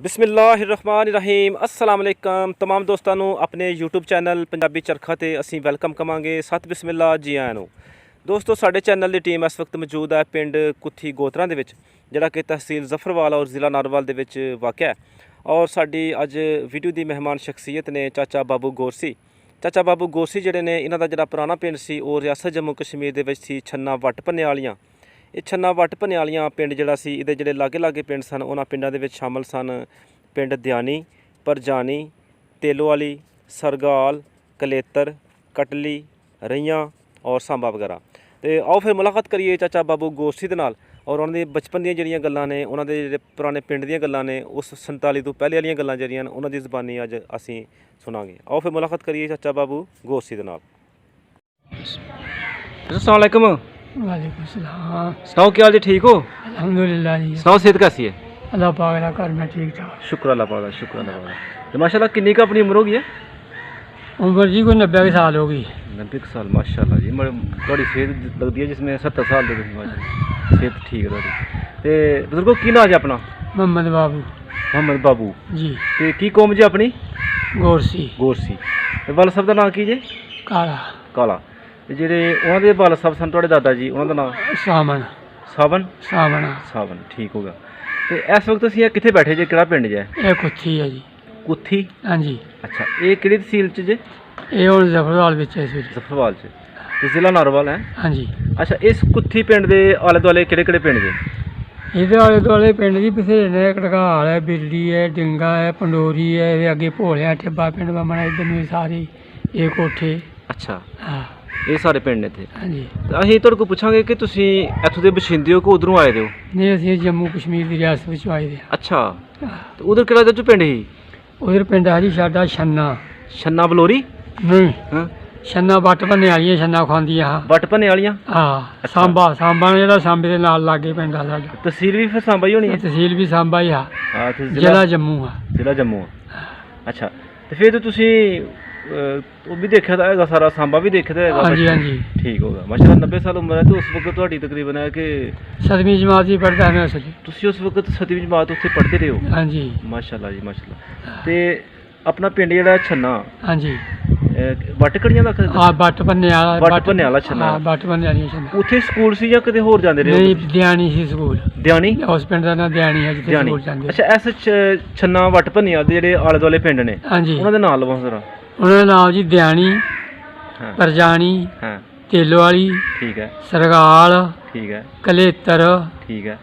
बिस्मिल्लाहिर्रहमानिर्रहीम अस्सलाम वालेकुम तमाम दोस्तों ਨੂੰ ਆਪਣੇ YouTube ਚੈਨਲ ਪੰਜਾਬੀ ਚਰਖਾ ਤੇ ਅਸੀਂ ਵੈਲਕਮ ਕਵਾਂਗੇ। ਸਤ ਬਿਸਮਿਲ੍ਲਾ ਜੀ ਆਇਆਂ ਨੂੰ। ਦੋਸਤੋ ਸਾਡੇ ਚੈਨਲ ਦੀ ਟੀਮ ਇਸ ਵਕਤ ਮੌਜੂਦ ਹੈ ਪਿੰਡ ਕੁੱਥੀ ਗੋਤਰਾਂ ਦੇ ਵਿੱਚ, ਜਿਹੜਾ ਕਿ ਤਹਿਸੀਲ ਜ਼ਫਰਵਾਲ ਔਰ ਜ਼ਿਲ੍ਹਾ ਨਾਰਵਲ ਦੇ ਵਿੱਚ ਵਾਕਿਆ ਹੈ। ਔਰ ਸਾਡੀ ਅੱਜ ਵੀਡੀਓ ਦੀ ਮਹਿਮਾਨ ਸ਼ਖਸੀਅਤ ਨੇ ਚਾਚਾ ਬਾਬੂ ਗੋਰਸੀ। ਚਾਚਾ ਬਾਬੂ ਗੋਰਸੀ ਜਿਹੜੇ ਨੇ, ਇਹਨਾਂ ਦਾ ਜਿਹੜਾ ਪੁਰਾਣਾ ਪਿੰਡ ਸੀ ਉਹ ਰਿਆਸਤ ਜੰਮੂ ਕਸ਼ਮੀਰ ਦੇ ਵਿੱਚ ਸੀ, ਛੰਨਾ ਵੱਟ ਭੰਨੇ ਵਾਲੀਆਂ। ਇਹ ਛੰਨਾ ਵੱਟ ਭੰਨੇ ਵਾਲੀਆਂ ਪਿੰਡ ਜਿਹੜਾ ਸੀ, ਇਹਦੇ ਜਿਹੜੇ ਲਾਗੇ ਲਾਗੇ ਪਿੰਡ ਸਨ ਉਹਨਾਂ ਪਿੰਡਾਂ ਦੇ ਵਿੱਚ ਸ਼ਾਮਲ ਸਨ ਪਿੰਡ ਦਿਆਨੀ, ਪਰਜਾਨੀ, ਤੇਲੋਵਾਲੀ, ਸਰਗਾਲ, ਕਲੇਤਰ, ਕਟਲੀ, ਰਈਆਂ ਔਰ ਸਾਂਬਾ ਵਗੈਰਾ। ਤੇ ਆਓ ਫਿਰ ਮੁਲਾਕਾਤ ਕਰੀਏ ਚਾਚਾ ਬਾਬੂ ਗੋਰਸੀ ਦੇ ਨਾਲ ਔਰ ਉਹਨਾਂ ਦੇ ਬਚਪਨ ਦੀਆਂ ਜਿਹੜੀਆਂ ਗੱਲਾਂ ਨੇ, ਉਹਨਾਂ ਦੇ ਜਿਹੜੇ ਪੁਰਾਣੇ ਪਿੰਡ ਦੀਆਂ ਗੱਲਾਂ ਨੇ, ਉਸ 47 ਤੋਂ ਪਹਿਲੇ ਵਾਲੀਆਂ ਗੱਲਾਂ ਜਿਹੜੀਆਂ ਨੇ ਉਹਨਾਂ ਦੀ ਜ਼ਬਾਨੀ ਅੱਜ ਅਸੀਂ ਸੁਣਾਂਗੇ। ਆਓ ਫਿਰ ਮੁਲਾਕਾਤ ਕਰੀਏ ਚਾਚਾ ਬਾਬੂ ਗੋਰਸੀ ਦੇ ਨਾਲ। अस्सलाम वालेकुम। वालेकुम सलाम। सुनाओ क्या हाल जी, ठीक हो? अल्हम्दुलिल्लाह जी। सुनाओ सेहत कैसी है? अल्लाह पाक दा घर में ठीक ठाक। शुक्र अल्लाह पाक दा, शुक्र अल्लाह पाक दा। तो माशाल्लाह कितनी का अपनी उम्र होगी है? उम्र जी कोई 90 के साल होगी। 90 साल माशाल्लाह जी। थोड़ी सेहत लगती है जिसमें 70 साल दे माशाल्लाह सेहत ठीक है थोड़ी। ते बुजुर्गो की नाम है अपना? मोहम्मद बाबू। मोहम्मद बाबू जी। ते की कौम जी अपनी? गोरसी। गोरसी। ते वाल साहब दा नाम की जे? काला। काला। ਤੇ ਜਿਹੜੇ ਉਹਨਾਂ ਦੇ ਵਾਲ ਸਾਹਿਬ ਸਨ ਤੁਹਾਡੇ ਦਾਦਾ ਜੀ, ਉਹਨਾਂ ਦਾ ਨਾਮ? सावन। ਸਾਵਨ। सावन। ਸਾਵਨ, ਠੀਕ ਹੋ ਗਿਆ। ਤੇ ਇਸ ਵਕਤ ਅਸੀਂ ਕਿੱਥੇ ਬੈਠੇ ਜੇ, ਕਿਹੜਾ ਪਿੰਡ ਜੇ? ये कुत्थी है जी। ਕੁੱਥੀ। हाँ जी। ਅੱਛਾ, ਇਹ ਕਿਹੜੀ ਤਹਿਸੀਲ ਚ ਜੇ? ये हुण जफरवाल विच है इस विच। ਜ਼ਫਰਵਾਲ ਚ ਤੇ ਜ਼ਿਲ੍ਹਾ ਨਾਰਵਲ ਹੈ। हाँ जी। ਅੱਛਾ, ਇਸ ਕੁੱਥੀ ਪਿੰਡ ਦੇ ਆਲੇ ਦੁਆਲੇ ਕਿਹੜੇ ਕਿਹੜੇ ਪਿੰਡ ਜੇ? ਇਹਦੇ ਆਲੇ ਦੁਆਲੇ ਪਿੰਡ ਜੀ ਬਥੇਰੇ ਨੇ, ਕੜਕਾਲ ਹੈ, ਬਿਰਲੀ ਹੈ, ਡਿੰਗਾ ਹੈ, ਪੰਡੋਰੀ ਹੈ, ਇਹਦੇ ਅੱਗੇ ਭੋਲਿਆ, ਠਿੱਬਾ ਪਿੰਡ ਬਾਮਣਾ, ਇੱਧਰ ਨੂੰ ਸਾਰੀ ਇਹ ਕੋਠੇ। ਅੱਛਾ, ਹਾਂ। ਇਹ ਸਾਰੇ ਪਿੰਡ ਨੇ ਇੱਥੇ। ਹਾਂਜੀ। ਤਾਂ ਅਸੀਂ ਤੁਹਾਡੇ ਕੋਲ ਪੁੱਛਾਂਗੇ ਕਿ ਤੁਸੀਂ ਇੱਥੋਂ ਦੇ ਬਸ਼ਿੰਦੇ ਹੋ ਕਿ ਉਧਰੋਂ ਆਏ ਦੇ ਹੋ? ਨਹੀਂ, ਅਸੀਂ ਜੰਮੂ ਕਸ਼ਮੀਰ ਦੀ ਰਿਆਸਤ ਵਿੱਚ ਆਏ ਦੇ ਹਾਂ। ਅੱਛਾ, ਤੇ ਉਧਰ ਕਿਹੜਾ ਜੱਜੂ ਪਿੰਡ ਸੀ? ਉਧਰ ਪਿੰਡ ਹੈ ਜੀ ਸਾਡਾ ਛੰਨਾ। ਛੰਨਾ ਬਲੋਰੀ? ਨਹੀਂ, ਹਾਂ, ਛੰਨਾ ਵੱਟ ਭੰਨੇ ਵਾਲੀਆਂ ਛੰਨਾ ਖਾਂਦੀਆਂ। ਹਾਂ ਵੱਟ ਭੰਨੇ ਵਾਲੀਆਂ। ਹਾਂ, ਸਾਂਬਾ। ਸਾਂਬਾ ਜਿਹੜਾ ਸਾਂਬੇ ਦੇ ਨਾਲ ਲਾਗੇ ਪਿੰਡ ਆ ਸਾਡਾ। ਤਹਿਸੀਲ ਵੀ ਫਿਰ ਸਾਂਬਾ ਹੀ ਹੋਣੀ ਹੈ? ਤਹਿਸੀਲ ਵੀ ਸਾਂਬਾ ਹੀ ਆ। ਹਾਂ, ਤੇ ਜ਼ਿਲ੍ਹਾ ਜੰਮੂ ਆ। ਜ਼ਿਲ੍ਹਾ ਜੰਮੂ ਆ। ਅੱਛਾ, ਤੇ ਫਿਰ ਤਾਂ ਤੁਸੀਂ ਉਹ ਵੀ ਦੇਖਿਆ ਤਾਂ ਹੈਗਾ, ਸਾਰਾ ਸਾਂਬਾ ਵੀ ਦੇਖਿਆ ਤਾਂ ਹੈਗਾ? ਹਾਂਜੀ ਹਾਂਜੀ। ਠੀਕ ਹੋ ਗਿਆ ਮਾਸ਼ਾਅੱਲਾ। 90 ਸਾਲ ਉਮਰ ਹੈ ਤੇ ਉਸ ਵਕਤ ਤੁਹਾਡੀ ਤਕਰੀਬਨ ਹੈ ਕਿ 7ਵੀਂ ਜਮਾਤ ਹੀ ਪੜ੍ਹਦਾ ਮੈਂ ਉਸ ਵੇਲੇ। ਤੁਸੀਂ ਉਸ ਵਕਤ 7ਵੀਂ ਜਮਾਤ ਉੱਥੇ ਪੜ੍ਹਦੇ ਰਹੇ ਹੋ? ਹਾਂਜੀ। ਮਾਸ਼ਾਅੱਲਾ ਜੀ, ਮਾਸ਼ਾਅੱਲਾ। ਤੇ ਆਪਣਾ ਪਿੰਡ ਜਿਹੜਾ ਛੰਨਾ, ਹਾਂਜੀ। ਵੱਟ ਕੜੀਆਂ ਦਾ? ਆ ਵੱਟ ਭੰਨੇ ਵਾਲਾ। ਵੱਟ ਭੰਨੇ ਵਾਲਾ ਛੰਨਾ। ਹਾਂ, ਵੱਟ ਭੰਨੇ ਵਾਲੀਆਂ ਛੰਨਾ। ਉੱਥੇ ਸਕੂਲ ਸੀ ਜਾਂ ਕਿਤੇ ਹੋਰ ਜਾਂਦੇ ਰਹੇ? ਨਹੀਂ, ਦਿਆਣੀ ਸੀ ਸਕੂਲ। ਦਿਆਣੀ? ਉਸ ਪਿੰਡ ਦਾ ਨਾਂ ਦਿਆਣੀ ਹੈ ਜਿੱਥੇ ਦਿਆਣੀ। ਸਕੂਲ ਜਾਂਦੇ। ਅੱਛਾ, ਇਸ ਛੰਨਾ ਵੱਟ ਭੰਨਿਆ ਦੇ ਜਿਹੜੇ ਆਲੇ ਦੁਆਲੇ ਪਿੰਡ ਨੇ, ਹਾਂਜੀ, ਉਹਨਾਂ ਦੇ ਨਾਂ ਲਵਾਂ ਜ਼ਰਾ। ਉਹਨਾਂ ਦਾ ਨਾਮ ਜੀ ਦਿਆਣੀ, ਹਾਂ ਪਰਜਾਣੀ, ਹਾਂ, ਤੇਲੋਵਾਲੀ, ਠੀਕ ਹੈ ਸਰਗਾਲ, ਠੀਕ ਹੈ ਕਲੇਤਰ, ਠੀਕ ਹੈ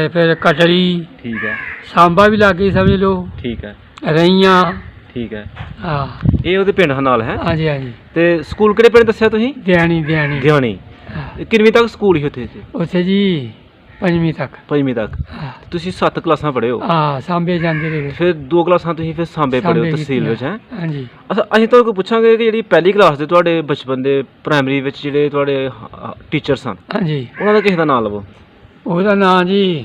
ਫਿਰ ਕਟਲੀ, ਠੀਕ ਹੈ ਸਾਂਬਾ ਵੀ ਲਾਗੇ ਸਮਝ ਲਓ, ਠੀਕ ਹੈ ਰਈਆਂ। ਠੀਕ ਹੈ। ਹਾਂ। ਇਹ ਉਹਦੇ ਪਿੰਡ ਨਾਲ ਹੈ? ਹਾਂਜੀ ਹਾਂਜੀ। ਤੇ ਸਕੂਲ ਕਿਹੜੇ ਪਿੰਡ ਦੱਸਿਆ ਤੁਸੀਂ? ਦਿਆਣੀ। ਦਿਆਣੀ। ਦਿਆਣੀ। ਹਾਂ। ਕਿੰਨਵੀਂ ਤੱਕ ਸਕੂਲ ਸੀ ਉੱਥੇ? ਉੱਥੇ ਜੀ 5ਵੀਂ ਤੱਕ। 5ਵੀਂ ਤੱਕ। ਹਾਂ। ਤੁਸੀਂ 7 ਕਲਾਸਾਂ ਪੜ੍ਹੇ ਹੋ? ਹਾਂ, ਸਾਂਬੇ ਜਾਂਦੇ ਰਹੇ। ਫਿਰ 2 ਕਲਾਸਾਂ ਤੁਸੀਂ ਫਿਰ ਸਾਂਬੇ ਪੜ੍ਹੇ ਹੋ ਸਾਂਬੇ ਤਹਿਸੀਲ ਵਿੱਚ, ਹੈ? ਹਾਂਜੀ। ਅੱਛਾ, ਅਸੀਂ ਤੁਹਾਡੇ ਕੋਲ ਪੁੱਛਾਂਗੇ ਕਿ ਜਿਹੜੀ ਪਹਿਲੀ ਕਲਾਸ ਦੇ ਤੁਹਾਡੇ ਬਚਪਨ ਦੇ ਪ੍ਰਾਇਮਰੀ ਵਿੱਚ ਜਿਹੜੇ ਤੁਹਾਡੇ ਟੀਚਰ ਸਨ, ਹਾਂਜੀ, ਉਹਨਾਂ ਦਾ ਕਿਸੇ ਦਾ ਨਾਮ ਲਵੋ। ਉਹਦਾ ਨਾਂ ਜੀ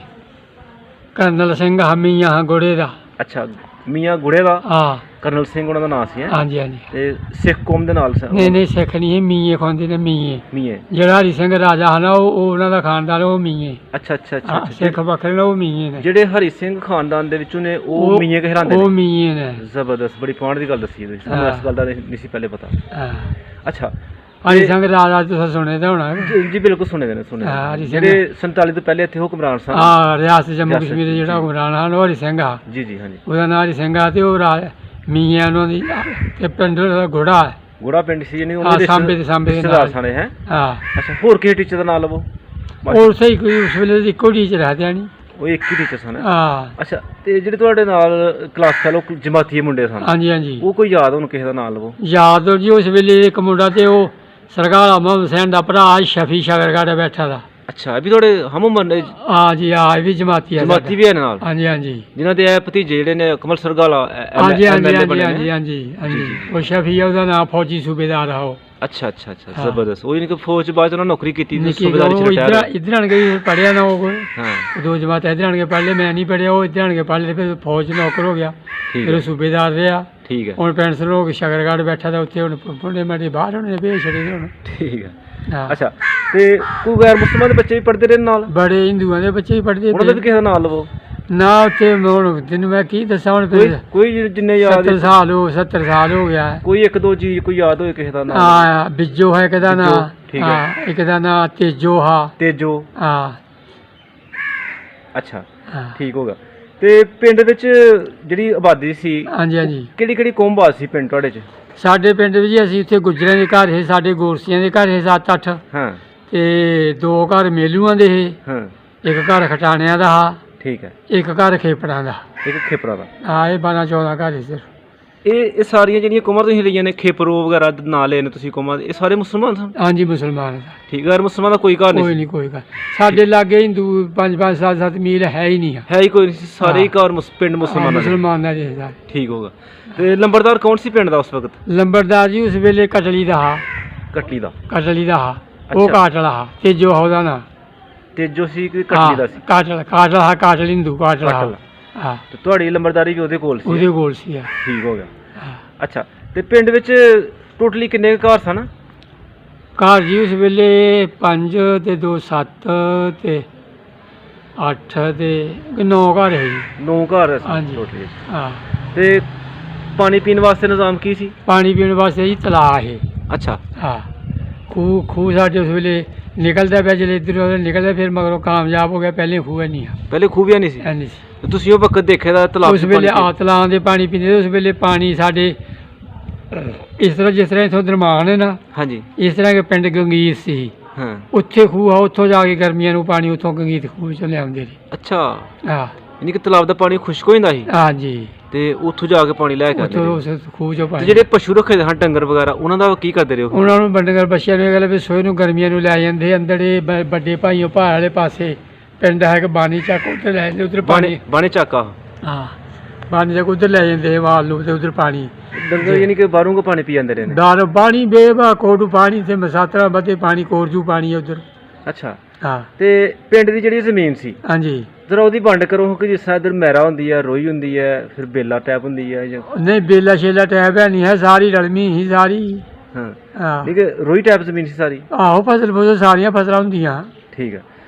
ਕਰਨਲ ਸਿੰਘ ਮੀਆਂ ਗੁੜੇ ਦਾ। ਅੱਛਾ, ਮੀਆਂ ਗੁੜੇ ਦਾ। ਹਾਂ। ਕਰਨਲ ਸਿੰਘ ਉਹਨਾਂ ਦਾ ਨਾਮ ਸੀ, ਹੈ? ਹਾਂਜੀ ਹਾਂਜੀ। ਤੇ ਸਿੱਖ ਕੌਮ ਦੇ ਨਾਲ ਨਹੀਂ ਨਹੀਂ, ਸਿੱਖ ਨਹੀਂ, ਮੀਏ ਖਾਂਦੇ ਨੇ। ਮੀਏ ਮੀਏ। ਜਿਹੜਾ ਹਰੀ ਸਿੰਘ ਰਾਜਾ ਹੈ ਨਾ, ਉਹ ਉਹਨਾਂ ਦਾ ਖਾਨਦਾਨ, ਉਹ ਮੀਏ। ਅੱਛਾ ਅੱਛਾ ਅੱਛਾ ਹਾਂ, ਅੱਛਾ। ਸਿੱਖ ਵੱਖਰੇ ਨੇ, ਉਹ ਮੀਏ ਨੇ। ਜਿਹੜੇ ਹਰੀ ਸਿੰਘ ਖਾਨਦਾਨ ਦੇ ਵਿੱਚੋਂ ਨੇ ਉਹ ਮੀਏ ਕਹਿਲਾਉਂਦੇ ਉਹ ਨੇ? ਮੀਏ ਨੇ। ਜ਼ਬਰਦਸਤ, ਬੜੀ ਪੁਆਇੰਟ ਦੀ ਗੱਲ ਦੱਸੀ ਤੁਸੀਂ, ਸਾਨੂੰ ਇਸ ਗੱਲ ਦਾ ਨਹੀਂ ਸੀ ਪਹਿਲੇ ਪਤਾ। ਹਾਂ। ਅੱਛਾ, ਹਰੀ ਸਿੰਘ ਰਾਜਾ ਤੁਸੀਂ ਸੁਣੇ ਤਾਂ ਹੋਣਾ। ਜੀ ਬਿਲਕੁਲ ਸੁਣੇ ਦੇ ਨੇ, ਸੁਣੇ ਹਾਂ, ਦੇ ਹਰੀ ਨੇ। ਸਿੰਘ। ਜਿਹੜੇ 47 ਤੋਂ ਪਹਿਲੇ ਇੱਥੇ ਹੁਕਮਰਾਨ ਸਨ। ਹਾਂ, ਰਿਆਸਤ ਜੰਮੂ ਰਿਆਸਤ, ਕਸ਼ਮੀਰ ਦੇ ਜਿਹੜਾ ਜੀ। ਹੁਕਮਰਾਨ ਹਨ, ਉਹ ਹਰੀ ਸਿੰਘ ਆ। ਜੀ ਜੀ, ਹਾਂਜੀ। ਉਹਦਾ ਨਾਂ ਹਰੀ ਸਿੰਘ ਆ ਤੇ ਉਹ ਮੀਏ ਉਹਨਾਂ ਦੀ। ਤੇ ਪਿੰਡ ਦਾ ਘੋੜਾ ਹੈ। ਗੋੜਾ ਪਿੰਡ ਸੀ ਜਿਹਨੇ ਹਾਂ, ਸਾਂਬੇ ਦੇ ਰਿਸ਼ਤੇਦਾਰ ਨਾਲ। ਸਨ, ਹੈ? ਹਾਂ। ਅੱਛਾ, ਹੋਰ ਕਿਸੇ ਟੀਚਰ ਦਾ ਨਾਮ ਲਵੋ। ਉਹ ਸਹੀ ਕੋਈ ਉਸ ਵੇਲੇ ਇੱਕੋ ਟੀਚਰ ਹੈ ਦਿਆਣੀ। ਉਹ ਇੱਕ ਹੀ ਟੀਚਰ ਸਨ? ਹਾਂ। ਅੱਛਾ, ਤੇ ਜਿਹੜੇ ਤੁਹਾਡੇ ਨਾਲ ਕਲਾਸ ਫੈਲੋ ਜਮਾਤੀਏ ਮੁੰਡੇ ਸਨ, ਹਾਂਜੀ ਹਾਂਜੀ। ਉਹ ਕੋਈ ਯਾਦ ਹੁਣ ਕਿਸੇ ਦਾ ਨਾਮ ਲਵੋ। ਯਾਦ ਜੀ ਉਸ ਵੇਲੇ ਇੱਕ ਮੁੰਡਾ ਤੇ ਉਹ ਸਰਗਾਲ ਮੁਹੰਮਦ ਹੁਸੈਨ ਦਾ ਭਰਾ ਸ਼ਫੀ ਸ਼ਗਰਗਾੜਾ ਬੈਠਾ ਦਾ। ਅੱਛਾ, ਇਹ ਵੀ ਤੁਹਾਡੇ ਹਮ ਉਮਰ ਨੇ? ਹਾਂ ਜੀ, ਹਾਂ, ਇਹ ਵੀ ਜਮਾਤੀ ਹੈ। ਜਮਾਤੀ ਵੀ ਹੈ ਨਾਲ? ਹਾਂਜੀ ਹਾਂਜੀ। ਜਿਨ੍ਹਾਂ ਦੇ ਇਹ ਭਤੀਜੇ ਜਿਹੜੇ ਨੇ ਕਮਲ ਸਰਗਾਲਾ ਹਾਂਜੀ ਹਾਂਜੀ ਹਾਂਜੀ ਹਾਂਜੀ ਹਾਂਜੀ ਹਾਂਜੀ। ਉਹ ਸ਼ਫੀ ਆ, ਉਹਦਾ ਨਾਮ ਫੌਜੀ ਸੂਬੇਦਾਰ ਆ ਉਹ। ਅੱਛਾ ਅੱਛਾ ਅੱਛਾ, ਜ਼ਬਰਦਸਤ। ਉਹ ਯਾਨੀ ਕਿ ਫੌਜ ਬਾਅਦ ਉਹਨਾਂ ਨੌਕਰੀ ਕੀਤੀ ਤੇ ਨਿੱਕੀ ਸੂਬੇਦਾਰੀ ਚ ਉਹ ਰਿਟਾਇਰ। ਇੱਧਰ ਆਣ ਕੇ ਪੜ੍ਹਿਆ ਨਾ ਉਹ ਕੋਈ। ਹਾਂ, 2 ਜਮਾਤ ਇੱਧਰ ਆਣ ਕੇ ਪੜ੍ਹ ਲਏ, ਮੈਂ ਨਹੀਂ ਪੜ੍ਹਿਆ। ਉਹ ਇੱਧਰ ਆਣ ਕੇ ਪੜ੍ਹ ਲਏ, ਫਿਰ ਫੌਜ 'ਚ ਨੌਕਰ ਹੋ ਗਿਆ, ਠੀਕ ਫਿਰ ਹੈ ਉਹ ਸੂਬੇਦਾਰ ਰਿਹਾ। ਠੀਕ ਹੈ ਹੁਣ ਪੈਨਸ਼ਨ ਹੋ ਕੇ ਸ਼ਗਰਗਾੜ ਬੈਠਾ ਤਾਂ ਉੱਥੇ। ਹੁਣ ਪੁੰਡੇ ਮਾੜੇ ਬਾਹਰ ਹੋਣੇ ਭੇਜ ਛੱਡੇ ਨੇ ਹੁਣ। ਠੀਕ ਹੈ। ਹਾਂ। ਅੱਛਾ, ਤੇ ਕੋਈ ਗੈਰ ਮੁਸਲਮਾਨ ਦੇ ਬੱਚੇ ਵੀ ਪੜ੍ਹਦੇ ਰਹੇ ਨਾਲ? ਬੜੇ ਹਿੰਦੂਆਂ ਦੇ ਬੱਚੇ ਵੀ ਪੜ੍ਹਦੇ ਉਹਨਾਂ ਦਾ ਵੀ ਕਿਸੇ ਦਾ ਨਾਮ ਲਵੋ। ਨਾ ਉੱਥੇ ਹੁਣ ਤੈਨੂੰ ਮੈਂ ਕੀ ਦੱਸਾਂ ਹੁਣ ਕੋਈ ਫਿਰ ਕੋਈ ਜਿੰਨੇ ਯਾਦ 70 ਸਾਲ ਹੋ ਗਿਆ ਹੈ। ਕੋਈ ਇੱਕ ਦੋ ਚੀਜ਼ ਕੋਈ ਯਾਦ ਹੋਏ ਕਿਸੇ ਦਾ ਨਾਮ ਹਾਂ ਬਿੱਜੋ ਹੈ ਕਿਹਦਾ ਨਾਂ, ਠੀਕ ਹੈ। ਹਾਂ ਇੱਕ ਦਾ ਨਾਂ ਤੇਜੋ ਹਾਂ। ਤੇਜੋ, ਹਾਂ ਅੱਛਾ ਹਾਂ ਠੀਕ ਹੋ ਗਿਆ। ਤੇ ਪਿੰਡ ਵਿੱਚ ਜਿਹੜੀ ਆਬਾਦੀ ਸੀ ਹਾਂਜੀ ਹਾਂਜੀ। ਕਿਹੜੀ ਕਿਹੜੀ ਕੌਮ ਬਾਤ ਸੀ ਪਿੰਡ ਤੁਹਾਡੇ 'ਚ? ਸਾਡੇ ਪਿੰਡ ਵਿੱਚ ਅਸੀਂ ਇੱਥੇ ਗੁੱਜਰਾਂ ਦੇ ਘਰ ਸੀ, ਸਾਡੇ ਗੋਰਸੀਆਂ ਦੇ ਘਰ ਸੀ 7-8, ਹਾਂ ਤੇ 2 ਘਰ ਮੇਲੂਆਂ ਦੇ ਸੀ, ਹਾਂ ਇੱਕ ਘਰ ਖਟਾਣਿਆਂ ਦਾ ਹਾਂ, ਠੀਕ ਹੈ। ਇੱਕ ਘਰ ਖੇਪੜਾਂ ਦਾ। ਇੱਕ ਖੇਪਰਾ ਦਾ। ਹਾਂ ਇਹ 12-14 ਘਰ ਸੀ ਸਿਰਫ। ਇਹ ਸਾਰੀਆਂ ਜਿਹੜੀਆਂ ਕੌਮਾਂ ਤੁਸੀਂ ਲਈਆਂ ਨੇ, ਖੇਪਰੋ ਵਗੈਰਾ ਦੇ ਨਾਂ ਲਏ ਨੇ ਤੁਸੀਂ ਕੌਮਾਂ ਦੇ, ਇਹ ਸਾਰੇ ਮੁਸਲਮਾਨ ਸਨ? ਹਾਂਜੀ ਮੁਸਲਮਾਨ ਦਾ। ਠੀਕ ਹੈ। ਮੁਸਲਮਾਨ ਦਾ ਕੋਈ ਘਰ ਨਹੀਂ ਕੋਈ ਸੀ? ਨਹੀਂ ਕੋਈ ਗੱਲ। ਸਾਡੇ ਲਾਗੇ ਹਿੰਦੂ 5-5 7-7 ਮੀਲ ਹੈ ਹੀ ਨਹੀਂ ਆ। ਹੈ ਹੀ ਕੋਈ ਨਹੀਂ ਸੀ, ਸਾਰੇ ਹੀ ਘਰ ਪਿੰਡ ਮੁਸਲਮਾਨਾਂ ਦੇ? ਮੁਸਲਮਾਨ ਦਾ ਜਿਸਦਾ। ਠੀਕ ਹੋਗਾ। ਤੇ ਲੰਬੜਦਾਰ ਕੌਣ ਸੀ ਪਿੰਡ ਦਾ ਉਸ ਵਕਤ? ਲੰਬੜਦਾਰ ਜੀ ਉਸ ਵੇਲੇ ਕਟਲੀ ਦਾ ਹਾਂ। ਕਟਲੀ ਦਾ? ਕਟਲੀ ਦਾ ਹਾਂ, ਉਹ ਅੱਛਾ। ਕਾਟਲਾ ਹਾਂ, ਤੇਜੋ ਉਹਦਾ ਨਾਂ। ਤੇਜੋ ਸੀ ਕਿ ਕਟਲੀ ਦਾ ਸੀ? ਕਾਟਲਾ ਹਾਂ, ਕਾਟਲ ਹਿੰਦੂ ਕਾਟਲਾ ਕਾਟਲ। ਹਾਂ ਤੇ ਤੁਹਾਡੀ ਲੰਬੜਦਾਰੀ ਵੀ ਉਹਦੇ ਕੋਲ ਸੀ? ਉਹਦੇ ਕੋਲ ਸੀ ਆ। ਠੀਕ ਹੋ ਗਿਆ। ਹਾਂ। ਅੱਛਾ ਤੇ ਪਿੰਡ ਵਿੱਚ ਟੋਟਲੀ ਕਿੰਨੇ ਕੁ ਘਰ ਸਨ? ਘਰ ਜੀ ਉਸ ਵੇਲੇ 5 ਤੇ 2 7 ਤੇ 8 ਤੇ 9 ਘਰ ਹੈ ਜੀ। 9 ਘਰ ਸਨ ਹਾਂਜੀ। ਟੋਟਲੀ। ਹਾਂ ਤੇ ਪਾਣੀ ਪੀਣ ਵਾਸਤੇ ਨਿਜ਼ਾਮ ਕੀ ਸੀ? ਪਾਣੀ ਪੀਣ ਵਾਸਤੇ ਜੀ ਤਲਾਅ ਹੈ। ਅੱਛਾ। ਹਾਂ ਖੂਹ ਸਾਡੇ ਉਸ ਵੇਲੇ ਨਿਕਲਦਾ ਪਿਆ, ਜਿਹੜੇ ਇੱਧਰ ਉੱਧਰ ਨਿਕਲਦਾ, ਫਿਰ ਮਗਰੋਂ ਕਾਮਯਾਬ ਹੋ ਗਿਆ। ਪਹਿਲੇ ਖੂਹ ਨਹੀਂ ਆ। ਪਹਿਲੇ ਖੂਬੀਆਂ ਨਹੀਂ ਸੀ? ਹੈ ਨਹੀਂ ਸੀ। ਤੇ ਤੁਸੀਂ ਉਹ ਵਕਤ ਦੇਖਿਆ ਦਾ ਤਲਾਬ ਉਸ 'ਚ ਵੇਲੇ ਪਾਣੀ? ਤਲਾਆਂ ਦੇ ਪਾਣੀ ਪੀਂਦੇ। ਉਸ ਵੇਲੇ ਪਾਣੀ ਸਾਡੇ ਇਸ ਤਰ੍ਹਾਂ ਜਿਸ ਤਰ੍ਹਾਂ ਇੱਥੋਂ ਦਰਮਾਨ ਹੈ ਨਾ, ਹਾਂਜੀ ਇਸ ਤਰ੍ਹਾਂ ਕਿ ਪਿੰਡ ਗੰਗੀਰ ਸੀ, ਹਾਂ। ਉੱਥੇ ਖੂਹ ਆ, ਉੱਥੋਂ ਜਾ ਕੇ ਗਰਮੀਆਂ ਨੂੰ ਪਾਣੀ ਉੱਥੋਂ ਗੰਗੀਰ ਖੂਹ ਚੋਂ ਲਿਆਉਂਦੇ ਸੀ। ਅੱਛਾ, ਹਾਂ ਯਾਨੀ ਕਿ ਤਲਾਬ ਦਾ ਪਾਣੀ ਖੁਸ਼ਕ ਹੋ ਜਾਂਦਾ ਸੀ ਹਾਂਜੀ। ਤੇ ਉੱਥੋਂ ਜਾ ਕੇ ਪਾਣੀ ਲੈ ਕੇ ਆਉਂਦੇ ਉੱਥੋਂ ਸੀ। ਉਸ ਖੂਹ ਚੋਂ ਤੇ ਪਾਣੀ। ਜਿਹੜੇ ਪਸ਼ੂ ਰੱਖੇ ਦੇ ਹਨ ਡੰਗਰ ਵਗੈਰਾ, ਉਹਨਾਂ ਦਾ ਕੀ ਕਰਦੇ ਰਹੇ ਹੋ? ਉਹਨਾਂ ਨੂੰ ਬੰਡਗਰ ਬੱਚਿਆਂ ਨੂੰ ਇਹ ਗੱਲ ਵੀ ਸੋਏ ਨੂੰ ਗਰਮੀਆਂ ਨੂੰ ਲੈ ਜਾਂਦੇ ਅੰਦਰ। ਇਹ ਵੱਡੇ ਭਾਈਓ ਭਾਅ ਵਾਲੇ ਪਾਸੇ ਪਿੰਡ ਹੈ ਕਿ ਬਾਣੀ ਚੱਕ, ਉੱਥੇ ਲੈ ਜਾਂਦੇ ਉਧਰ ਪਾਣੀ। ਬਾਣੇ ਚਾਕਾ? ਹਾਂ ਬਾਣੀ ਚੱਕ ਉੱਧਰ ਲੈ ਜਾਂਦੇ ਵਾਲ ਨੂੰ, ਤੇ ਉਧਰ ਪਾਣੀ। ਡੰਗਰ ਯਾਨੀ ਕਿ ਬਾਹਰੋਂ ਕੋ ਪਾਣੀ ਪੀ ਜਾਂਦੇ ਰਹੇ ਨੇ? ਦਾਰ ਪਾਣੀ ਬੇਬਾ ਕੋਟੂ ਪਾਣੀ ਤੇ ਮਸਾਤਰਾ ਬਦੇ ਪਾਣੀ ਕੋਰਜੂ ਪਾਣੀ ਉਧਰ। ਅੱਛਾ। ਹਾਂ ਤੇ ਪਿੰਡ ਦੀ ਜਿਹੜੀ ਜ਼ਮੀਨ ਸੀ ਹਾਂਜੀ। ਜ਼ਰਾ ਉਹਦੀ ਵੰਡ ਕਰੋ ਕਿ ਜਿਸ ਤਰ੍ਹਾਂ ਇੱਧਰ ਮਹਿਰਾ ਹੁੰਦੀ ਹੈ, ਰੋਈ ਹੁੰਦੀ ਹੈ, ਫਿਰ ਬੇਲਾ ਟੈਪ ਹੁੰਦੀ ਹੈ ਜਾਂ? ਨਹੀਂ ਬੇਲਾ ਸ਼ੇਲਾ ਟੈਬ ਹੈ ਨਹੀਂ ਹੈ, ਸਾਰੀ ਰਲਮੀ ਹੀ ਸਾਰੀ। ਹਾਂ ਹਾਂ ਠੀਕ ਹੈ। ਰੋਈ ਟੈਪ ਜ਼ਮੀਨ ਸੀ ਸਾਰੀ? ਆਹੋ ਫਸਲ ਸਾਰੀਆਂ ਫਸਲਾਂ ਹੁੰਦੀਆਂ। ਠੀਕ ਹੈ।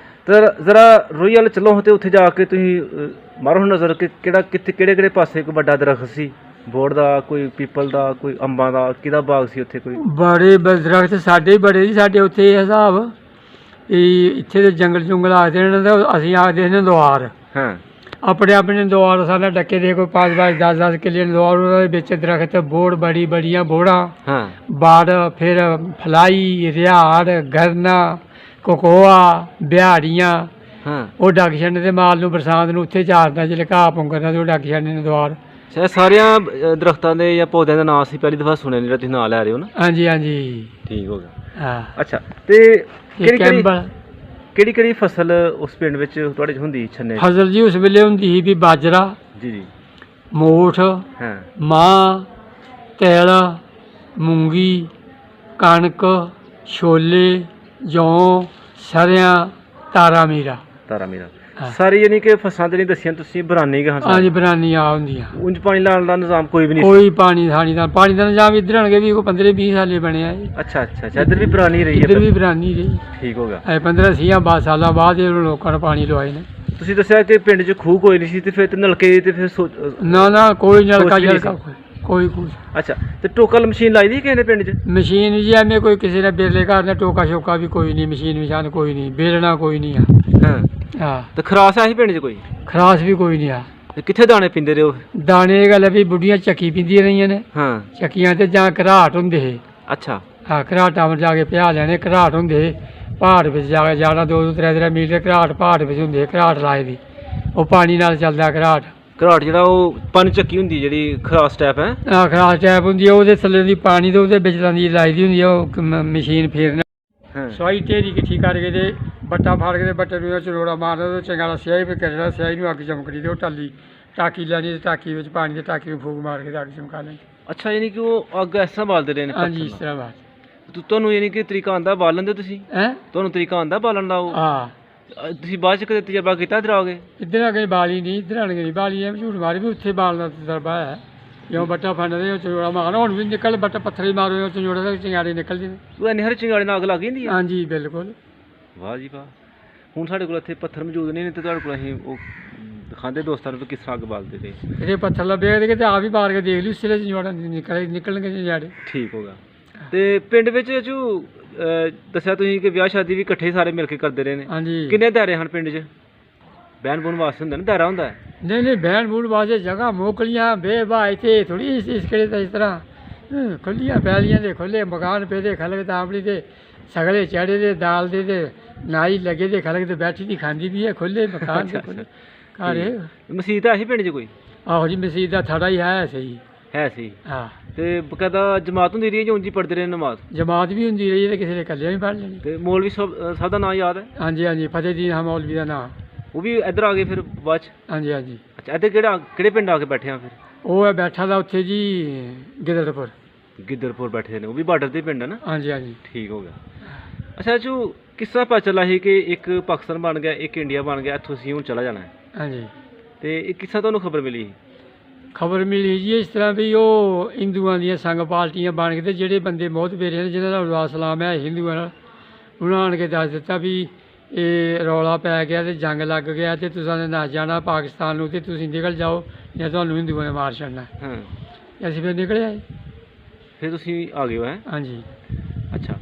ਤੇ ਜ਼ਰਾ ਰੋਈ ਵਾਲ ਚੱਲੋ ਤੇ ਉੱਥੇ ਜਾ ਕੇ ਤੁਸੀਂ ਮਾਰੋ ਨਜ਼ਰ ਕਿ ਕਿਹੜਾ ਕਿੱਥੇ ਕਿਹੜੇ ਕਿਹੜੇ ਪਾਸੇ ਕੋਈ ਵੱਡਾ ਦਰਖਤ ਸੀ? ਬੋੜ ਦਾ, ਕੋਈ ਪੀਪਲ ਦਾ, ਕੋਈ ਅੰਬਾਂ ਦਾ, ਕਿਹਦਾ ਬਾਗ ਸੀ ਉੱਥੇ ਕੋਈ? ਬੜੇ ਦਰਖਤ ਸਾਡੇ ਹੀ ਬੜੇ ਜੀ। ਸਾਡੇ ਉੱਥੇ ਇਹ ਹਿਸਾਬ ਇਹ ਇੱਥੇ ਦੇ ਜੰਗਲ ਜੁੰਗਲ ਆਖਦੇ ਨੇ, ਤੇ ਅਸੀਂ ਆਖਦੇ ਨੇ ਦੁਆਰ। ਹਾਂ। ਆਪਣੇ ਆਪਣੇ ਦੁਆਰ ਸਾਡੇ ਡੱਕੇ ਦੇ ਕੋਈ 5-5 10-10 ਕਿੱਲੇ ਦੁਆਰ, ਉਹਦੇ ਵਿੱਚ ਦਰਖਤ ਬੋੜ ਬੜੀਆਂ ਬੋੜਾਂ, ਹਾਂ। ਬਾੜ, ਫਿਰ ਫਲਾਈ, ਰਿਹਾੜ, ਗਰਨਾ, ਕੋਕੋਆ, ਬਿਹਾੜੀਆਂ। ਹਾਂ। ਉਹ ਡੱਕ ਛੱਡਣ ਦੇ ਮਾਲ ਨੂੰ ਬਰਸਾਤ ਨੂੰ ਉੱਥੇ ਚਾਰਦਾ, ਜਿਹੜੇ ਘਾਹ ਪੁੰਗਰਨਾ ਤੇ ਉਹ ਡੱਕ ਛੱਡਣੇ ਨੇ ਦੁਆਰ। ਸ਼ਾਇਦ ਸਾਰਿਆਂ ਦਰਖਤਾਂ ਦੇ ਜਾਂ ਪੌਦਿਆਂ ਦਾ ਨਾਂ ਸੀ ਪਹਿਲੀ ਦਫਾ ਸੁਣਿਆ ਜਿਹੜਾ ਤੁਸੀਂ ਨਾਂ ਲੈ ਰਹੇ ਹੋ ਨਾ? ਹਾਂਜੀ ਹਾਂਜੀ। ਠੀਕ ਹੋ ਗਿਆ। ਹਾਂ ਅੱਛਾ ਤੇ ਇਹ ਕੈਂਬਲ। ਕਿਹੜੀ ਕਿਹੜੀ ਫਸਲ ਉਸ ਪਿੰਡ ਵਿੱਚ ਤੁਹਾਡੇ 'ਚ ਹੁੰਦੀ ਛੰਨੇ? ਫਸਲ ਜੀ ਉਸ ਵੇਲੇ ਹੁੰਦੀ ਸੀ ਵੀ ਬਾਜਰਾ, ਜੀ ਜੀ। ਮੋਠ, ਹਾਂ। ਮਾਂ, ਤਿਲ, ਮੂੰਗੀ, ਕਣਕ, ਛੋਲੇ, ਜੌਂ, ਸਰਿਆਂ, ਤਾਰਾ ਮੀਰਾ। ਤਾਰਾ ਮੀਰਾ ਹਾਂ। ਸਾਰੀ ਯਾਨੀ ਕਿ ਫਸਲਾਂ ਤੇ ਨਹੀਂ ਦੱਸੀਆਂ ਤੁਸੀਂ, ਬਰਾਨੀ ਕਹਾਂ? ਹਾਂਜੀ ਬਰਾਨੀਆਂ ਹੁੰਦੀਆਂ। ਉਂਝ ਪਾਣੀ ਲਾਉਣ ਦਾ ਨਿਜ਼ਾਮ ਕੋਈ ਵੀ ਨਹੀਂ ਸੀ? ਕੋਈ ਪਾਣੀ ਪਾਣੀ ਦਾ ਨਿਜ਼ਾਮ ਇੱਧਰ ਆਣਗੇ ਵੀ ਕੋਈ 15-20 ਸਾਲੇ ਬਣਿਆ ਜੀ। ਅੱਛਾ ਅੱਛਾ ਅੱਛਾ। ਇੱਧਰ ਵੀ ਬਰਾਨੀ ਰਹੀ ਇੱਧਰ ਹੈ? ਵੀ ਬਰਾਨੀ ਰਹੀ। ਠੀਕ ਹੋ ਗਿਆ। ਇਹ 15-20 ਸਾਲਾਂ ਬਾਅਦ ਇਹ ਲੋਕਾਂ ਨੇ ਪਾਣੀ ਲਵਾਏ ਨੇ। ਤੁਸੀਂ ਦੱਸਿਆ ਕਿ ਪਿੰਡ 'ਚ ਖੂਹ ਕੋਈ ਨਹੀਂ ਸੀ ਤੇ ਫਿਰ ਤੇ ਨਲਕੇ ਤੇ ਫਿਰ ਨਾ ਨਾ ਕੋਈ ਨਲਕਾ ਸੋਚ ਵੀ ਨਹੀਂ ਜਲਕਾ ਕੋਈ ਕੁਛ। ਅੱਛਾ ਤੇ ਟੋਕਲ ਮਸ਼ੀਨ ਲਾਈ ਦੀ ਕਿਸੇ ਨੇ ਪਿੰਡ 'ਚ? ਮਸ਼ੀਨ ਜੀ ਐਵੇਂ ਕੋਈ ਕਿਸੇ ਨੇ ਬਿਰਲੇ ਘਰ ਨੇ ਟੋਕਾ ਸ਼ੋਕਾ ਵੀ ਕੋਈ ਨਹੀਂ, ਮਸ਼ੀਨ ਵਿਛਾਣ ਕੋਈ ਨਹੀਂ, ਬੇਲਣਾ ਕੋਈ ਨਹੀਂ ਆ। ਹਾਂ। ਹਾਂ ਤੇ ਖਰਾਸ ਆਇਆ ਸੀ ਪਿੰਡ 'ਚ ਕੋਈ? ਖਰਾਸ ਵੀ ਕੋਈ ਨਹੀਂ ਆ। ਤੇ ਕਿੱਥੇ ਦਾਣੇ ਪੀਂਦੇ ਰਹੇ ਹੋ? ਦਾਣੇ ਇਹ ਗੱਲ ਹੈ ਵੀ ਬੁੱਢੀਆਂ ਚੱਕੀ ਪੀਂਦੀਆਂ ਰਹੀਆਂ ਨੇ, ਹਾਂ। ਚੱਕੀਆਂ ਤੇ ਜਾਂ ਘਰਾਟ ਹੁੰਦੇ ਸੀ। ਅੱਛਾ। ਹਾਂ ਘਰਾਟਾਂ ਵਿੱਚ ਜਾ ਕੇ ਪਿਆ ਲੈਣੇ। ਘਰਾਟ ਹੁੰਦੇ ਪਹਾੜ ਵਿੱਚ ਜਾ ਕੇ ਜਾਣਾ 2-3 ਮੀਟਰ ਘਰਾਟ ਪਹਾੜ ਵਿੱਚ ਹੁੰਦੇ, ਘਰਾਟ ਲਾਏ ਦੀ, ਉਹ ਪਾਣੀ ਨਾਲ ਚੱਲਦਾ ਘਰਾਟ। ਘਰਾਟ ਜਿਹੜਾ ਉਹ ਪੰਨ ਚੱਕੀ ਹੁੰਦੀ ਜਿਹੜੀ ਖਰਾਸ ਟੈਪ ਹੈ? ਆ ਖਰਾਸ ਟੈਪ ਹੁੰਦੀ ਆ, ਉਹਦੇ ਥੱਲੇ ਦੀ ਪਾਣੀ ਤੇ ਉਹਦੇ ਵਿੱਚ ਦੀ ਲਾਈ ਦੀ ਹੁੰਦੀ ਆ, ਉਹ ਮਸ਼ੀਨ ਫੇਰਨਾ। ਹਾਂ। ਸਵਾਈ ਢੇਰੀ ਇਕੱਠੀ ਕਰਕੇ ਤੇ ਬੱਟਾ ਫਾੜ ਕੇ ਤੇ ਬੱਟੇ ਨੂੰ ਚਲੋੜਾ ਮਾਰਦਾ ਤੇ ਚੰਗਾ ਸਿਆਹੀ ਵੀ ਕਰਨਾ, ਸਿਆਹੀ ਨੂੰ ਅੱਗ ਚਮਕਣੀ ਤੇ ਉਹ ਟਾਲੀ ਟਾਕੀ ਲੈਣੀ ਤੇ ਟਾਕੀ ਵਿੱਚ ਪਾਣੀ ਤੇ ਟਾਕੀ ਨੂੰ ਫੂਕ ਮਾਰ ਕੇ ਤੇ ਅੱਗ ਚਮਕਾ ਲੈਣੀ। ਅੱਛਾ ਯਾਨੀ ਕਿ ਉਹ ਅੱਗ ਇਸ ਤਰ੍ਹਾਂ ਬਾਲਦੇ ਰਹੇ ਨੇ? ਹਾਂਜੀ ਇਸ ਤਰ੍ਹਾਂ ਬਾਤ। ਤੁਹਾਨੂੰ ਯਾਨੀ ਕਿ ਤਰੀਕਾ ਆਉਂਦਾ ਬਾਲਣ ਦੇ? ਤੁਸੀਂ ਹੈਂ ਤੁਹਾਨੂੰ ਤਰੀਕਾ ਆਉਂਦਾ ਬਾਲਣ ਦਾ? ਉਹ ਹਾਂ ਤੁਸੀਂ ਬਾਅਦ 'ਚ ਕਦੇ ਤਜਰਬਾ ਕੀਤਾ ਇੱਧਰ ਆਓਗੇ? ਇੱਧਰ ਆ ਕੇ ਬਾਲੀ ਨਹੀਂ, ਇੱਧਰ ਆਣ ਕੇ ਨਹੀਂ ਬਾਲੀ ਐ ਝੂਠ ਮਾਰੀ ਵੀ ਉੱਥੇ ਬਾਲਣਾ ਤਜਰਬਾ ਹੈ। ਜਿਉਂ ਬੱਟਾ ਫੰਡਦੇ ਉਹ ਚੰਗਾੜਾ ਮਾਰਨਾ, ਹੁਣ ਵੀ ਨਿਕਲ ਬੱਟਾ ਪੱਥਰ ਹੀ ਮਾਰੋ ਉਹ ਚੰਗਾੜੇ ਦੇ ਚੰਗਾੜੇ ਨਿਕਲਦੇ ਨੇ। ਉਹ ਇੰਨੀ ਹਰ ਚਿੰਗਾੜੇ ਨਾਲ ਅੱਗ ਲੱਗ ਜਾਂਦੀ ਹੈ? ਹਾਂਜੀ ਬਿਲਕੁਲ। ਵਾਹ ਜੀ ਵਾਹ। ਹੁਣ ਸਾਡੇ ਕੋਲ ਇੱਥੇ ਪੱਥਰ ਮੌਜੂਦ ਨਹੀਂ ਨੇ ਤੇ ਤੁਹਾਡੇ ਕੋਲ ਅਸੀਂ ਉਹ ਦਿਖਾਉਂਦੇ ਦੋਸਤਾਂ ਨੂੰ ਵੀ ਕਿਸ ਤਰ੍ਹਾਂ ਅੱਗ ਬਾਲਦੇ ਤੇ। ਇਹਦੇ ਪੱਥਰ ਲੱਭੇ ਤੇ ਆਪ ਹੀ ਮਾਰ ਕੇ ਦੇਖ ਲਈ ਉਸੇ ਜਵਾੜਾ ਨਿਕਲਣਗੇ ਜਜਾੜੇ। ਠੀਕ ਹੋ ਗਿਆ। ਤੇ ਪਿੰਡ ਵਿੱਚ ਜੋ ਦੱਸਿਆ ਤੁਸੀਂ ਕਿ ਵਿਆਹ ਸ਼ਾਦੀ ਵੀ ਇਕੱਠੇ ਸਾਰੇ ਮਿਲ ਕੇ ਕਰਦੇ ਰਹੇ ਨੇ। ਹਾਂਜੀ। ਕਿੰਨੇ ਦਾਇਰੇ ਹਨ ਪਿੰਡ 'ਚ? ਬਹਿਣ ਬੂਣ ਵਾਸਤੇ ਹੁੰਦਾ ਨਾ ਦਾਇਰਾ ਹੁੰਦਾ? ਨਹੀਂ ਨਹੀਂ, ਬਹਿਣ ਬੂਣ ਵਾਸਤੇ ਜਗ੍ਹਾ ਮੋਕਲੀਆਂ ਬੇਬਾ ਇੱਥੇ ਥੋੜੀ ਇਸ ਕਿਹੜੇ ਤਾਂ ਇਸ ਤਰ੍ਹਾਂ ਖੁੱਲੀਆਂ ਪੈਲੀਆਂ ਦੇ ਖੁੱਲੇ ਮਕਾਨ ਪਏ ਦੇ ਖਲਕ ਤਾਂ ਆਪਣੀ ਤੇ ਸਗਲੇ ਚੜੇ ਦੇ ਦਾਲ ਦੇ ਤੇ ਨਾਈ ਲੱਗੇ ਦੇ ਖਲਕ ਤੇ ਬੈਠੀ ਦੀ ਖਾਂਦੀ ਵੀ ਹੈ ਖੁੱਲੇ ਮਕਾਨ ਤੇ ਖੁੱਲੇ ਘਰ। ਮਸੀਤ ਹੈ ਸੀ ਪਿੰਡ 'ਚ ਕੋਈ? ਆਹੋ ਜੀ, ਮਸੀਤ ਦਾ ਥੜਾ ਹੀ ਹੈ ਸਹੀ ਹੈ ਸੀ। ਹਾਂ। ਤੇ ਬਕਾਇਦਾ ਜਮਾਤ ਹੁੰਦੀ ਰਹੀ ਹੈ ਜਾਂ ਉਂਝ ਹੀ ਪੜ੍ਹਦੇ ਰਹੇ ਨਮਾਜ਼? ਜਮਾਤ ਵੀ ਹੁੰਦੀ ਰਹੀ ਤੇ ਕਿਸੇ ਨੇ ਇਕੱਲਿਆਂ ਵੀ ਪੜ੍ਹ ਲੈਣੀ। ਤੇ ਮੌਲਵੀ ਸਭ ਦਾ ਨਾਂ ਯਾਦ ਹੈ? ਹਾਂਜੀ ਹਾਂਜੀ, ਫਤਿਹਦੀਨ ਹਾਂ ਮੌਲਵੀ ਦਾ ਨਾਂ। ਉਹ ਵੀ ਇੱਧਰ ਆ ਗਏ ਫਿਰ ਬਾਅਦ 'ਚ? ਹਾਂਜੀ ਹਾਂਜੀ। ਅੱਛਾ, ਇੱਧਰ ਕਿਹੜੇ ਪਿੰਡ ਆ ਕੇ ਬੈਠੇ ਆ ਫਿਰ? ਉਹ ਹੈ ਬੈਠਾ ਦਾ ਉੱਥੇ ਜੀ ਗਿੱਦੜਪੁਰ। ਗਿੱਦੜਪੁਰ ਬੈਠੇ ਨੇ, ਉਹ ਵੀ ਬਾਰਡਰ ਤੇ ਪਿੰਡ ਹੈ ਨਾ? ਹਾਂਜੀ ਹਾਂਜੀ। ਠੀਕ ਹੋ ਗਿਆ। ਅੱਛਾ ਜੋ ਕਿਸ ਤਰ੍ਹਾਂ ਪਤਾ ਚੱਲਾ ਸੀ ਕਿ ਇੱਕ ਪਾਕਿਸਤਾਨ ਬਣ ਗਿਆ, ਇੱਕ ਇੰਡੀਆ ਬਣ ਗਿਆ, ਇੱਥੋਂ ਅਸੀਂ ਹੁਣ ਚਲਾ ਜਾਣਾ ਹੈ? ਹਾਂਜੀ। ਤੇ ਇਹ ਕਿਸ ਤਰ੍ਹਾਂ ਤੁਹਾਨੂੰ ਖਬਰ ਮਿਲੀ? ਖਬਰ ਮਿਲੀ ਜੀ ਇਸ ਤਰ੍ਹਾਂ ਵੀ ਉਹ ਹਿੰਦੂਆਂ ਦੀਆਂ ਸੰਗ ਪਾਰਟੀਆਂ ਬਣ ਕੇ ਤੇ ਜਿਹੜੇ ਬੰਦੇ ਬਹੁਤ ਬੇਰੇ ਨੇ ਜਿਹਨਾਂ ਦਾ ਉਲਵਾ ਸਲਾਮ ਹੈ ਹਿੰਦੂਆਂ ਨਾਲ, ਉਹਨਾਂ ਆਣ ਕੇ ਦੱਸ ਦਿੱਤਾ ਵੀ ਇਹ ਰੌਲਾ ਪੈ ਗਿਆ ਤੇ ਜੰਗ ਲੱਗ ਗਿਆ ਤੇ ਤੁਸੀਂ ਨੇ ਨਾ ਜਾਣਾ ਪਾਕਿਸਤਾਨ ਨੂੰ ਤੇ ਤੁਸੀਂ ਨਿਕਲ ਜਾਓ ਜਾਂ ਤੁਹਾਨੂੰ ਹਿੰਦੂਆਂ ਨੇ ਮਾਰ ਛੱਡਣਾ। ਹਾਂ। ਅਸੀਂ ਫਿਰ ਨਿਕਲੇ ਆਏ। ਫਿਰ ਤੁਸੀਂ ਆ ਗਏ ਹੋ? ਹੈ। ਹਾਂਜੀ। ਅੱਛਾ,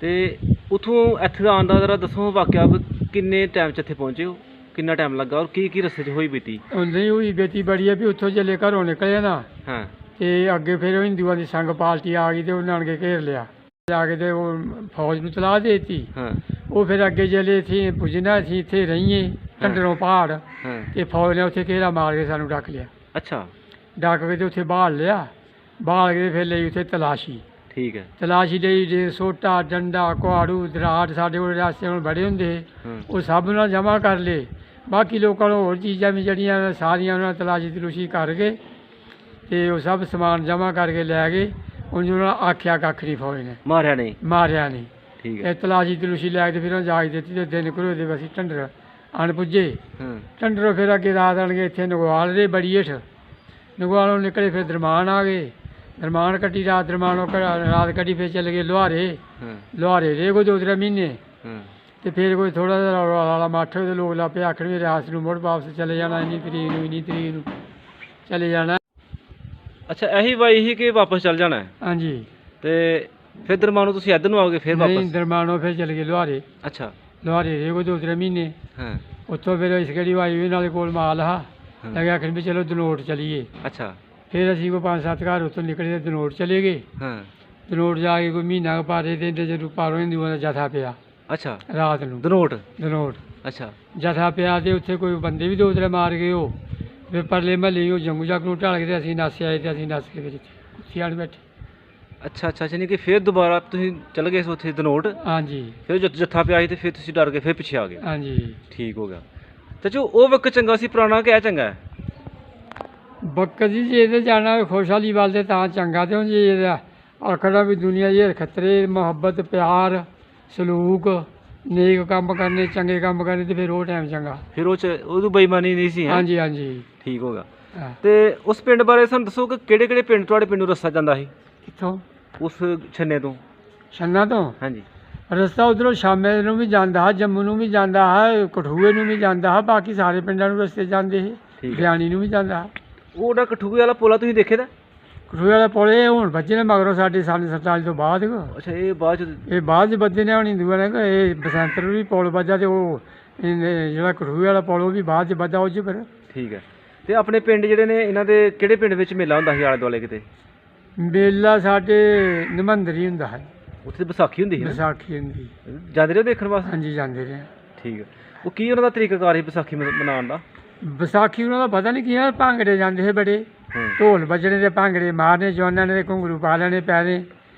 ਤੇ ਉੱਥੋਂ ਇੱਥੇ ਦਾ ਆਉਣ ਦਾ ਜ਼ਰਾ ਦੱਸੋ ਵਾਕਿਆ, ਕਿੰਨੇ ਟਾਈਮ 'ਚ ਇੱਥੇ ਪਹੁੰਚੇ ਹੋ? ਕਿੰਨਾ ਟਾਈਮ ਲੱਗਾ ਔਰ ਕੀ ਰਸਤੇ 'ਚ ਹੋਈ ਬੀਤੀ? ਨਹੀਂ ਹੋਈ ਬੇਟੀ ਬੜੀ ਹੈ ਵੀ ਉੱਥੋਂ ਜਲੇ ਘਰੋਂ ਨਿਕਲੇ ਨਾ। ਹਾਂ। ਤੇ ਅੱਗੇ ਫਿਰ ਉਹ ਹਿੰਦੂਆਂ ਦੀ ਸੰਗ ਪਾਰਟੀ ਆ ਗਈ ਤੇ ਉਹਨਾਂ ਆਣ ਕੇ ਘੇਰ ਲਿਆ ਜਾ ਕੇ ਤੇ ਉਹ ਫੌਜ ਨੂੰ ਤਲਾਹ ਦੇ ਦਿੱਤੀ। ਹਾਂ। ਉਹ ਫਿਰ ਅੱਗੇ ਜਲੇ ਇੱਥੇ ਪੁੱਜਣਾ ਅਸੀਂ ਇੱਥੇ ਰਹੀਏ ਢੰਡਰੋਂ ਪਹਾੜ। ਹਾਂ। ਤੇ ਫੌਜ ਨੇ ਉੱਥੇ ਘੇਰਾ ਮਾਰ ਕੇ ਸਾਨੂੰ ਡੱਕ ਲਿਆ। ਅੱਛਾ। ਡੱਕ ਕੇ ਤੇ ਉੱਥੇ ਬਹਾਲ ਲਿਆ। ਬਹਾਲ ਕੇ ਫਿਰ ਲਈ ਉੱਥੇ ਤਲਾਸ਼ੀ। ਠੀਕ ਹੈ। ਤਲਾਸ਼ੀ ਲਈ ਜੇ ਸੋਟਾ ਡੰਡਾ ਕੁਹਾੜੂ ਦਰਾਟ ਸਾਡੇ ਕੋਲ ਰਾਸਤੇ ਹੁਣ ਬੜੇ ਹੁੰਦੇ ਉਹ ਸਭ ਨਾਲ ਜਮ੍ਹਾਂ ਕਰ ਲਏ। ਬਾਕੀ ਲੋਕਾਂ ਨੂੰ ਹੋਰ ਚੀਜ਼ਾਂ ਵੀ ਜਿਹੜੀਆਂ ਸਾਰੀਆਂ ਉਹਨਾਂ ਤਲਾਸ਼ੀ ਤਲੂਸ਼ੀ ਕਰਕੇ ਤੇ ਉਹ ਸਭ ਸਮਾਨ ਜਮ੍ਹਾਂ ਕਰਕੇ ਲੈ ਗਏ। ਉਂਝ ਉਹਨਾਂ ਆਖਿਆ ਕੱਖ ਨਹੀਂ ਫੌਜ ਨੇ। ਮਾਰਿਆ ਨਹੀਂ? ਮਾਰਿਆ ਨਹੀਂ। ਠੀਕ ਹੈ। ਇਹ ਤਲਾਸ਼ੀ ਤਲੂਸ਼ੀ ਲੈ ਕੇ ਫਿਰ ਉਹਨਾਂ ਜਾਗ ਦਿੱਤੀ ਤੇ ਦਿਨ ਘਰੋ ਦੇ ਅਸੀਂ ਢੰਡਰ ਆਣ ਪੁੱਜੇ। ਹਾਂ। ਢੰਡਰੋਂ ਫਿਰ ਅੱਗੇ ਰਾਤ ਆਣ ਕੇ ਇੱਥੇ ਨਗਵਾਲ ਦੇ ਬੜੀ ਹੇਠ ਨਗਵਾਲੋਂ ਨਿਕਲੇ ਫਿਰ ਦਰਮਾਨ ਆ ਗਏ। ਦਰਮਾਨ ਕੱਟੀ ਰਾਤ ਦਰਮਾਨੋਂ ਰਾਤ ਕੱਟੀ ਫਿਰ ਚੱਲ ਗਏ ਲੁਹਾਰੇ। ਹਾਂ। ਲੁਹਾਰੇ ਰਹੇ ਕੋਈ 2-3 ਮਹੀਨੇ। ਹਾਂ। ਤੇ ਫਿਰ ਕੋਈ ਥੋੜ੍ਹਾ ਜਿਹਾ ਰੌਲਾ ਮੱਠ ਹੋਏ ਤੇ ਲੋਕ ਲਾ ਪਏ ਆਖਣ ਵੀ ਰਿਆਸਤ ਨੂੰ ਮੁੜ ਵਾਪਸ ਚਲੇ ਜਾਣਾ, ਇੰਨੀ ਤਰੀਕ ਨੂੰ ਇੰਨੀ ਤਰੀਕ ਨੂੰ ਚਲੇ ਜਾਣਾ। ਅੱਛਾ, ਇਹੀ ਵਾਈ ਸੀ ਕਿ ਵਾਪਸ ਚੱਲ ਜਾਣਾ ਹੈ? ਹਾਂਜੀ। ਤੇ ਫਿਰ ਦਰਮਾਨੋਂ ਤੁਸੀਂ ਇੱਧਰ ਨੂੰ ਆਓਗੇ ਫਿਰ ਨਹੀਂ, ਵਾਪਸ? ਦਰਮਾਨੋਂ ਫਿਰ ਚਲੇ ਗਏ ਲੁਹਾਰੇ। ਅੱਛਾ। ਲੁਹਾਰੇ ਰਹੇ ਕੋਈ 2-3 ਮਹੀਨੇ। ਹਾਂ। ਉੱਥੋਂ ਫਿਰ ਇਸ ਕਿਹੜੀ ਵਾਈ ਵੀ ਨਾਲੇ ਕੋਲ ਮਾਲ ਆ ਲੱਗਿਆ ਆਖਣ ਵੀ ਚਲੋ ਦਨੋਟ ਚਲੀਏ। ਅੱਛਾ। ਫਿਰ ਅਸੀਂ ਕੋਈ 5-7 ਘਰ ਉੱਥੋਂ ਨਿਕਲੇ ਤੇ ਦਨੋਟ ਚਲੇ ਗਏ। ਹਾਂ। ਦਨੋਟ ਜਾ ਕੇ ਕੋਈ ਮਹੀਨਾ ਕੁ ਪਾਰੇ ਤੇ ਜਦੋਂ ਪਾਰੋਂ ਹਿੰਦੂਆਂ ਦਾ ਜਥਾ ਪਿਆ ਅੱਛਾ। ਰਾਤ ਨੂੰ। ਦਨੋਟ? ਦਨੋਟ ਅੱਛਾ। ਜਥਾ ਪਿਆ ਤੇ ਉੱਥੇ ਕੋਈ ਬੰਦੇ ਵੀ 2-3 ਮਾਰ ਗਏ ਉਹ। ਫਿਰ ਪਰਲੇ ਮਹੱਲੇ ਉਹ ਜੰਗੂ ਚੱਕ ਨੂੰ ਢਾਲ ਕੇ ਤੇ ਅਸੀਂ ਨੱਸ ਆਏ ਤੇ ਅਸੀਂ ਨੱਸ ਕੇ ਵਿੱਚ ਕੁੱਤੀ ਆਣ ਬੈਠੇ। ਅੱਛਾ ਅੱਛਾ, ਯਾਨੀ ਕਿ ਫਿਰ ਦੁਬਾਰਾ ਤੁਸੀਂ ਚੱਲ ਗਏ ਸੀ ਉੱਥੇ ਦਨੋਟ? ਹਾਂਜੀ। ਫਿਰ ਜੱਥਾ ਪਿਆ ਸੀ ਤੇ ਫਿਰ ਤੁਸੀਂ ਡਰ ਗਏ ਫਿਰ ਪਿੱਛੇ ਆ ਗਏ? ਹਾਂਜੀ। ਠੀਕ ਹੋ ਗਿਆ। ਤੇ ਜੋ ਉਹ ਵਕਤ ਚੰਗਾ ਸੀ ਪੁਰਾਣਾ ਕਿ ਇਹ ਚੰਗਾ ਹੈ? ਬੱਕਰ ਜੀ ਜੇ ਇਹਦੇ ਜਾਣਾ ਖੁਸ਼ਹਾਲੀ ਵੱਲ ਤੇ ਤਾਂ ਚੰਗਾ ਤੇ ਹੁਣ ਜੇ ਇਹਦਾ ਆਖਣਾ ਵੀ ਦੁਨੀਆ ਇਹ ਖਤਰੇ ਮੁਹੱਬਤ ਪਿਆਰ ਸਲੂਕ ਨੇਕ ਕੰਮ ਕਰਨੇ ਚੰਗੇ ਕੰਮ ਕਰਨੇ ਤੇ ਫਿਰ ਉਹ ਟਾਈਮ ਚੰਗਾ। ਫਿਰ ਉਹ 'ਚ ਉਦੋਂ ਬੇਈਮਾਨੀ ਨਹੀਂ ਸੀ? ਹਾਂਜੀ ਹਾਂਜੀ। ਠੀਕ ਹੋ ਗਿਆ। ਹਾਂ। ਤੇ ਉਸ ਪਿੰਡ ਬਾਰੇ ਸਾਨੂੰ ਦੱਸੋ ਕਿ ਕਿਹੜੇ ਕਿਹੜੇ ਪਿੰਡ ਤੁਹਾਡੇ ਪਿੰਡ ਨੂੰ ਰਸਤਾ ਜਾਂਦਾ ਸੀ ਕਿੱਥੋਂ? ਉਸ ਛੰਨੇ ਤੋਂ? ਛੰਨਾ ਤੋਂ? ਹਾਂਜੀ। ਰਸਤਾ ਉੱਧਰੋਂ ਸ਼ਾਮੇ ਨੂੰ ਵੀ ਜਾਂਦਾ ਹੈ, ਜੰਮੂ ਨੂੰ ਵੀ ਜਾਂਦਾ ਹੈ, ਕਠੂਏ ਨੂੰ ਵੀ ਜਾਂਦਾ ਹੈ, ਬਾਕੀ ਸਾਰੇ ਪਿੰਡਾਂ ਨੂੰ ਰਸਤੇ ਜਾਂਦੇ ਸੀ। ਬਿਆਣੀ ਨੂੰ ਵੀ ਜਾਂਦਾ ਹੈ। ਉਹ ਜਿਹੜਾ ਕਠੂਏ ਵਾਲਾ ਪੁਲ ਆ ਤੁਸੀਂ ਦੇਖੇ ਦਾ? ਕਠੂਏ ਵਾਲਾ ਪੁਲ ਇਹ ਹੁਣ ਬੱਚੇ ਨੇ ਮਗਰੋਂ ਸਾਡੇ ਸਾਲ 47 ਤੋਂ ਬਾਅਦ। ਅੱਛਾ, ਇਹ ਬਾਅਦ ਚ? ਇਹ ਬਾਅਦ 'ਚ ਬੱਚੇ ਨੇ ਹੁਣ ਹਿੰਦੂਆਂ ਨੇ ਇਹ ਬਸੰਤਰ ਵੀ ਪੁਲ ਵੱਜਾ ਤੇ ਉਹ ਜਿਹੜਾ ਕਠੂਏ ਵਾਲਾ ਪੁਲ ਉਹ ਵੀ ਬਾਅਦ 'ਚ ਵੱਜਾ ਉਹ 'ਚ ਫਿਰ। ਠੀਕ ਹੈ। ਤੇ ਆਪਣੇ ਪਿੰਡ ਜਿਹੜੇ ਨੇ ਇਹਨਾਂ ਦੇ ਕਿਹੜੇ ਪਿੰਡ ਵਿੱਚ ਮੇਲਾ ਹੁੰਦਾ ਸੀ ਆਲੇ ਦੁਆਲੇ ਕਿਤੇ? ਮੇਲਾ ਸਾਡੇ ਨਿਮੰਦਰੀ ਹੁੰਦਾ ਹੈ। ਉੱਥੇ ਵਿਸਾਖੀ ਹੁੰਦੀ ਸੀ ਨਾ? ਵਿਸਾਖੀ ਹੁੰਦੀ। ਜਾਂਦੇ ਰਹੇ ਦੇਖਣ ਵਾਸਤੇ? ਹਾਂਜੀ ਜਾਂਦੇ ਰਹੇ। ਠੀਕ ਹੈ। ਉਹ ਕੀ ਉਹਨਾਂ ਦਾ ਤਰੀਕਾਕਾਰ ਸੀ ਵਿਸਾਖੀ ਮਨਾਉਣ ਦਾ? ਵਿਸਾਖੀ ਉਹਨਾਂ ਦਾ ਪਤਾ ਨਹੀਂ ਕੀ ਹੈ, ਭਾਂਗੜੇ ਜਾਂਦੇ ਸੀ ਬੜੇ ਢੋਲ ਵੱਜਣੇ ਤੇ ਭਾਂਗੜੇ ਮਾਰਨੇ ਜਵਾਨਾਂ ਨੇ ਘੁੰਗਰੂ ਪਾ ਲੈਣੇ ਪੈਣੇ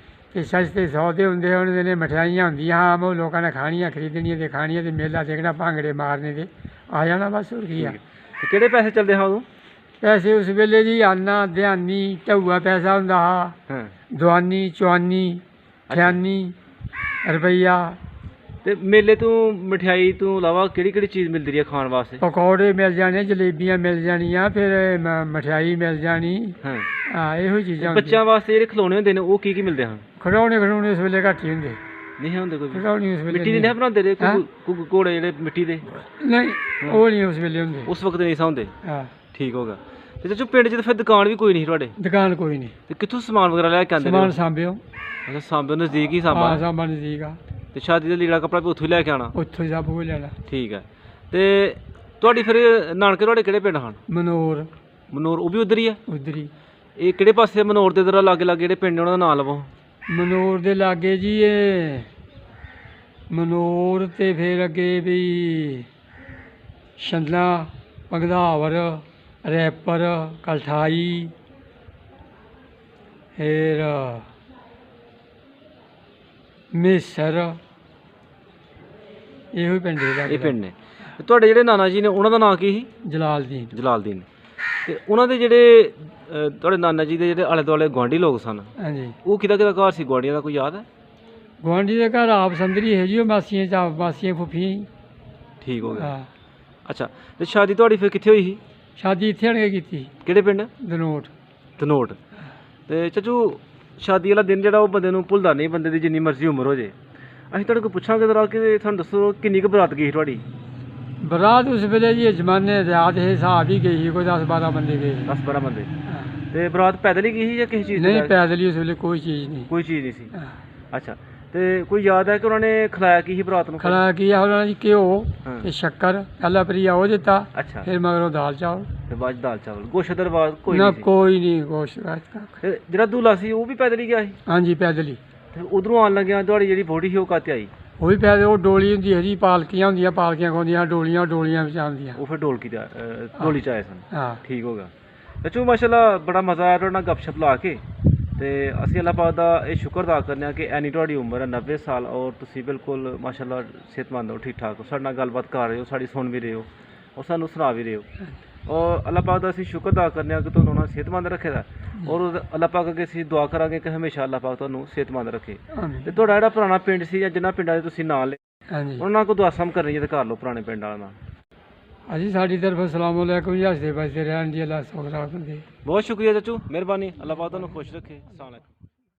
ਤੇ ਸਸਤੇ ਸੌਦੇ ਹੁੰਦੇ ਉਹਨਾਂ ਦੇ ਮਠਿਆਈਆਂ ਹੁੰਦੀਆਂ ਆਮ ਉਹ ਲੋਕਾਂ ਨੇ ਖਾਣੀਆਂ ਖਰੀਦਣੀਆਂ ਤੇ ਖਾਣੀਆਂ ਤੇ ਮੇਲਾ ਦੇਖਣਾ ਭਾਂਗੜੇ ਮਾਰਨੇ ਤੇ ਆ ਜਾਣਾ ਬਸ ਹੋਰ ਕੀ ਆ। ਤੇ ਕਿਹੜੇ ਪੈਸੇ ਚੱਲਦੇ ਹਾਂ ਉਦੋਂ? ਪੈਸੇ ਉਸ ਵੇਲੇ ਜੀ ਆਨਾ ਦਿਹਾਨੀ ਢਊਆ ਪੈਸਾ ਹੁੰਦਾ ਹਾਂ। ਦਵਾਨੀ ਚਵਾਨੀ ਖਿਆਨੀ ਰੁਪਈਆ। ਤੇ ਮੇਲੇ ਤੋਂ ਮਠਿਆਈ ਤੋਂ ਇਲਾਵਾ ਕਿਹੜੀ ਕਿਹੜੀ ਚੀਜ਼ ਮਿਲਦੀ ਰਹੀ ਹੈ ਖਾਣ ਵਾਸਤੇ? ਪਕੌੜੇ ਮਿਲ ਜਾਣੇ, ਜਲੇਬੀਆਂ ਮਿਲ ਜਾਣੀਆਂ, ਫਿਰ ਮਠਿਆਈ ਮਿਲ ਜਾਣੀ। ਹਾਂ ਇਹੋ ਚੀਜ਼ਾਂ। ਬੱਚਿਆਂ ਵਾਸਤੇ ਜਿਹੜੇ ਖਿਡੌਣੇ ਹੁੰਦੇ ਨੇ ਉਹ ਕੀ ਕੀ ਮਿਲਦੇ ਹਨ? ਖਿਡੌਣੇ ਉਸ ਵੇਲੇ ਘੱਟ ਹੀ ਹੁੰਦੇ। ਨਹੀਂ ਹੁੰਦੇ ਕੋਈ ਵੀ? ਘੋੜੇ ਨਹੀਂ ਉਸ ਵੇਲੇ ਮਿੱਟੀ ਦੇ ਨਹੀਂ ਬਣਾਉਂਦੇ ਰਹੇ ਹੈਂ? ਘੋੜੇ ਜਿਹੜੇ ਮਿੱਟੀ ਦੇ? ਨਹੀਂ ਉਹ ਨਹੀਂ ਉਸ ਵੇਲੇ ਹੁੰਦੇ। ਉਸ ਵਕਤ ਨਹੀਂ ਹੁੰਦੇ। ਹਾਂ ਠੀਕ ਹੋ ਗਿਆ। ਤੇ ਚਾਚੂ ਪਿੰਡ 'ਚ ਤਾਂ ਫਿਰ ਦੁਕਾਨ ਵੀ ਕੋਈ ਨਹੀਂ ਸੀ ਤੁਹਾਡੇ? ਦੁਕਾਨ ਕੋਈ ਨਹੀਂ। ਤੇ ਕਿੱਥੋਂ ਸਮਾਨ ਵਗੈਰਾ ਲੈ ਕੇ ਆਉਂਦੇ ਸਮਾਨ ਰਹੇ? ਸਾਂਭਿਓ। ਅੱਛਾ ਸਾਂਬੇ ਨਜ਼ਦੀਕ ਹੀ ਹਾਂ ਸਾਂਬਾ। ਸਾਂਭਾ ਨਜ਼ਦੀਕ ਆ। ਤੇ ਸ਼ਾਦੀ ਦਾ ਲੀੜਾ ਕੱਪੜਾ ਵੀ ਉੱਥੋਂ ਹੀ ਲੈ ਕੇ ਆਉਣਾ? ਉੱਥੋਂ ਹੀ ਸਭ ਕੁਝ ਲੈਣਾ। ਠੀਕ ਹੈ। ਤੇ ਤੁਹਾਡੀ ਫਿਰ ਨਾਨਕੇ ਤੁਹਾਡੇ ਕਿਹੜੇ ਪਿੰਡ ਹਨ? ਮਨੋਰ ਮਨੋਰ ਉਹ ਵੀ ਉਧਰ ਹੀ ਹੈ? ਉਧਰ ਹੀ। ਇਹ ਕਿਹੜੇ ਪਾਸੇ ਮਨੋਰ ਦੇ ਇਧਰ ਲਾਗੇ ਲਾਗੇ ਜਿਹੜੇ ਪਿੰਡ ਨੇ ਉਹਨਾਂ ਦਾ ਨਾਂ ਲਵੋ। ਮਨੋਰ ਦੇ ਲਾਗੇ ਜੀ ਇਹ ਮਨੋਰ ਤੇ ਫਿਰ ਅੱਗੇ ਵੀ ਛੰਦਲਾ ਭਗਦਾਵਰ ਰੈਪਰ ਕਲਠਾਈ ਫਿਰ ਮੇਸਰ ਇਹੋ ਹੀ ਪਿੰਡ ਦੇ ਇਹ ਪਿੰਡ ਨੇ। ਤੇ ਤੁਹਾਡੇ ਜਿਹੜੇ ਨਾਨਾ ਜੀ ਨੇ ਉਹਨਾਂ ਦਾ ਨਾਂ ਕੀ ਸੀ? ਜਲਾਲਦੀਨ। ਜਲਾਲਦੀਨ। ਤੇ ਉਹਨਾਂ ਦੇ ਜਿਹੜੇ ਤੁਹਾਡੇ ਨਾਨਾ ਜੀ ਦੇ ਜਿਹੜੇ ਆਲੇ ਦੁਆਲੇ ਗੁਆਂਢੀ ਲੋਕ ਸਨ, ਹਾਂਜੀ ਉਹ ਕਿਹਦਾ ਘਰ ਸੀ ਗੁਆਂਢੀਆਂ ਦਾ ਕੋਈ ਯਾਦ ਹੈ? ਗੁਆਂਢੀ ਦੇ ਘਰ ਆਪ ਸੰਦਰੀ ਹੈ ਜੀ ਉਹ ਮਾਸੀਆਂ ਮਾਸੀਆਂ ਫੁੱਫੀਆਂ ਹੀ। ਠੀਕ ਹੋ ਗਿਆ। ਹਾਂ ਅੱਛਾ ਤੇ ਸ਼ਾਦੀ ਤੁਹਾਡੀ ਫਿਰ ਕਿੱਥੇ ਹੋਈ ਸੀ? ਸ਼ਾਦੀ ਇੱਥੇ ਆਣ ਕੇ ਕੀਤੀ ਕਿਹੜੇ ਪਿੰਡ? ਦਨੋਟ। ਧਨੋਟ। ਤੇ ਚਾਚੂ ਸ਼ਾਦੀ ਵਾਲਾ ਦਿਨ ਜਿਹੜਾ ਉਹ ਬੰਦੇ ਨੂੰ ਭੁੱਲਦਾ ਨਹੀਂ, ਬੰਦੇ ਦੀ ਜਿੰਨੀ ਮਰਜ਼ੀ ਉਮਰ ਹੋ ਜੇ। ਅਸੀਂ ਤੁਹਾਡੇ ਕੋਲ ਪੁੱਛਾਂਗੇ ਜ਼ਰਾ ਕਿ ਤੁਹਾਨੂੰ ਦੱਸੋ ਕਿੰਨੀ ਕੁ ਬਰਾਤ ਗਈ ਸੀ ਤੁਹਾਡੀ? ਬਰਾਤ ਉਸ ਵੇਲੇ ਜੀ ਜ਼ਮਾਨੇ ਰਾਤ ਇਹ ਹਿਸਾਬ ਹੀ ਗਈ ਸੀ, ਕੋਈ 10-12 ਬੰਦੇ ਗਏ। 10-12 ਬੰਦੇ। ਹਾਂ। ਤੇ ਬਰਾਤ ਪੈਦਲ ਹੀ ਗਈ ਸੀ ਜਾਂ ਕਿਸੇ ਚੀਜ਼ ਤੇ ਨਹੀਂ ਜਾ ਕੇ? ਪੈਦਲ ਹੀ ਉਸ ਵੇਲੇ ਕੋਈ ਚੀਜ਼ ਨਹੀਂ। ਕੋਈ ਚੀਜ਼ ਨਹੀਂ ਸੀ। ਹਾਂ। ਅੱਛਾ ਤੇ ਕੋਈ ਯਾਦ ਹੈ ਕਿ ਉਹਨਾਂ ਨੇ ਖਿਲਾਇਆ ਕੀ ਸੀ ਬਰਾਤ ਨੂੰ? ਖਲਾ ਕੀ ਆ ਉਹਨਾਂ ਜੀ ਘਿਓ ਹਾਂ। ਤੇ ਸ਼ੱਕਰ ਪਹਿਲਾਂ ਪ੍ਰਿਆ ਉਹ ਦਿੱਤਾ, ਅੱਛਾ। ਫਿਰ ਮਗਰੋਂ ਦਾਲ ਚਾਵਲ। ਤੇ ਬਾਅਦ 'ਚ ਦਾਲ ਚਾਵਲ ਗੋਸ਼ਤ ਦੇ ਬਾਅਦ ਕੋਈ ਨਾ ਨਹੀਂ ਸੀ? ਕੋਈ ਨਹੀਂ ਕੁਛ ਕੱਖ। ਤੇ ਜਿਹੜਾ ਦੂਲਾ ਸੀ ਉਹ ਵੀ ਪੈਦਲ ਹੀ ਗਿਆ ਸੀ? ਹਾਂਜੀ ਪੈਦਲ ਹੀ। ਤੇ ਉਧਰੋਂ ਆਉਣ ਲੱਗਿਆ ਤੁਹਾਡੀ ਜਿਹੜੀ ਬੋਡੀ ਸੀ ਉਹ ਕਾਤੇ ਆਈ? ਉਹ ਵੀ ਪੈਦਲ। ਉਹ ਡੋਲੀ ਹੁੰਦੀ ਹੈ ਜੀ, ਪਾਲਕੀਆਂ ਹੁੰਦੀਆਂ, ਪਾਲਕੀਆਂ ਖੋਂਦੀਆਂ, ਡੋਲੀਆਂ ਵਿੱਚ ਆਉਂਦੀਆਂ। ਉਹ ਫਿਰ ਢੋਲਕੀ ਦਾ ਢੋਲੀ ਚ ਆਏ ਸਨ। ਹਾਂ ਠੀਕ ਹੋ ਗਿਆ। ਚਾਚੂ ਮਾਸ਼ਾਅੱਲਾ ਬੜਾ ਮਜ਼ਾ ਆਇਆ ਤੁਹਾਡੇ ਨਾਲ ਗੱਪਸ਼ਪ ਲਾ ਕੇ। ਤੇ ਅਸੀਂ ਅੱਲਾਹ ਪਾਕ ਦਾ ਇਹ ਸ਼ੁਕਰ ਅਦਾ ਕਰਨੇ ਹਾਂ ਕਿ ਐਨੀ ਤੁਹਾਡੀ ਉਮਰ ਹੈ 90 ਸਾਲ ਔਰ ਤੁਸੀਂ ਬਿਲਕੁਲ ਮਾਸ਼ਾਅੱਲਾ ਸਿਹਤਮੰਦ ਹੋ, ਠੀਕ ਠਾਕ ਹੋ, ਸਾਡੇ ਨਾਲ ਗੱਲਬਾਤ ਕਰ ਰਹੇ ਹੋ, ਸਾਡੀ ਸੁਣ ਵੀ ਰਹੇ ਹੋ ਔਰ ਸਾਨੂੰ ਸੁਣਾ ਵੀ ਰਹੇ ਹੋ। ਔਰ ਅੱਲਾਹ ਪਾਕ ਦਾ ਅਸੀਂ ਸ਼ੁਕਰ ਅਦਾ ਕਰਨੇ ਹਾਂ ਕਿ ਤੁਹਾਨੂੰ ਉਹਨਾਂ ਸਿਹਤਮੰਦ ਰੱਖੇ ਦਾ। ਔਰ ਅੱਲਾਹ ਪਾਕ ਅੱਗੇ ਅਸੀਂ ਦੁਆ ਕਰਾਂਗੇ ਕਿ ਹਮੇਸ਼ਾ ਅੱਲਾਹ ਪਾਕ ਤੁਹਾਨੂੰ ਸਿਹਤਮੰਦ ਰੱਖੇ। ਹਾਂਜੀ ਤੇ ਤੁਹਾਡਾ ਜਿਹੜਾ ਪੁਰਾਣਾ ਪਿੰਡ ਸੀ ਜਾਂ ਜਿਨ੍ਹਾਂ ਪਿੰਡਾਂ ਦੇ ਤੁਸੀਂ ਨਾਂ ਲਏ ਹਾਂਜੀ। ਉਹਨਾਂ ਨਾਲ ਕੋਈ ਦੁਆ ਸਮ ਕਰਨੀ ਜੇ ਤਾਂ ਕਰ ਲਓ ਪੁਰਾਣੇ ਪਿੰਡ ਵਾਲਿਆਂ ਨਾਲ। ਹਾਂਜੀ ਸਾਡੀ ਤਰਫ ਅਸਲਾਮ ਵਾਲੇਕੁਮ ਜੀ, ਹੱਸਦੇ ਬਸਦੇ ਰਹਿਣ ਦੀ ਅੱਲਾਹ ਸੌਖ ਰੱਖਦੇ। ਬਹੁਤ ਸ਼ੁਕਰੀਆ ਚਾਚੂ, ਮਿਹਰਬਾਨੀ। ਅੱਲਾਹ ਪਾਕ ਤੁਹਾਨੂੰ ਖੁਸ਼ ਰੱਖੇ। ਅਸਲਾਮ ਵਾਲੇਕੁਮ।